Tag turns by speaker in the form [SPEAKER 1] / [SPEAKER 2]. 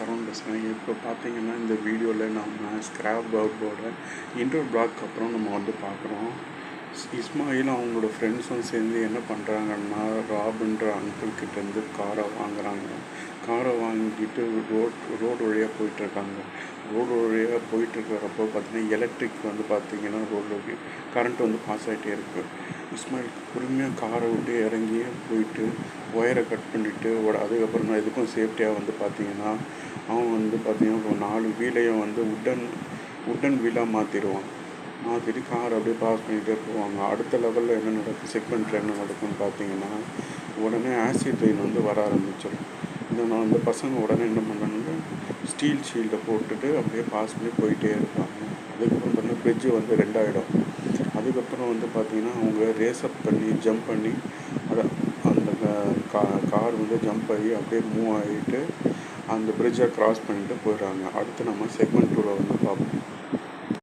[SPEAKER 1] சரவணன் பேசுகிறேன். இப்போ பார்த்தீங்கன்னா இந்த வீடியோவில் நம்ம ஸ்க்ராப் பர்டோட இன்டோர் பிளாக் அப்புறம் நம்ம வந்து பார்க்குறோம். இஸ்மாயில் அவங்களோட ஃப்ரெண்ட்ஸும் சேர்ந்து என்ன பண்ணுறாங்கன்னா, ராப்ன்ற அங்கிள் கிட்டேருந்து காரை வாங்குகிறாங்க. காரை வாங்கிட்டு ரோடு வழியாக போயிட்டுருக்காங்க. ரோடு வழியாக போயிட்டுருக்கிறப்போ பார்த்தீங்கன்னா எலக்ட்ரிக் வந்து பார்த்திங்கன்னா ரோடு கரண்ட் வந்து பாஸ் ஆகிட்டே இருக்குது. இஸ்மாயில் பொறுமையாக காரை விட்டு இறங்கி போயிட்டு ஒயரை கட் பண்ணிவிட்டு அதுக்கப்புறம் நான் எதுக்கும் சேஃப்டியாக வந்து பார்த்திங்கன்னா அவன் வந்து பார்த்திங்கன்னா ஒரு 4 வீலையும் வந்து உட்டன் வீலாக மாற்றிட்டு கார் அப்படியே பாஸ் பண்ணிகிட்டே போவாங்க. அடுத்த லெவலில் என்ன நடக்கும், செக்மெண்ட்டில் என்ன நடக்கும்னு பார்த்தீங்கன்னா உடனே ஆசிட் ரெயின் வந்து வர ஆரம்பிச்சிடும். இந்த பசங்க உடனே என்ன பண்ணாங்கன்னா ஸ்டீல் ஷீல்டை போட்டுட்டு அப்படியே பாஸ் பண்ணி போயிட்டே இருப்பாங்க. அதுக்கப்புறம் பார்த்தீங்கன்னா ஃப்ரிட்ஜு வந்து 2 ஆகிடும். அதுக்கப்புறம் வந்து பார்த்திங்கன்னா அவங்க ரேஸ்அப் பண்ணி ஜம்ப் பண்ணி அந்த கார் வந்து ஜம்ப் ஆகி அப்படியே மூவ் ஆகிட்டு அந்த பிரிட்ஜை க்ராஸ் பண்ணிட்டு போயிடுறாங்க. அடுத்து நம்ம செக்மெண்ட் 2ல் வந்து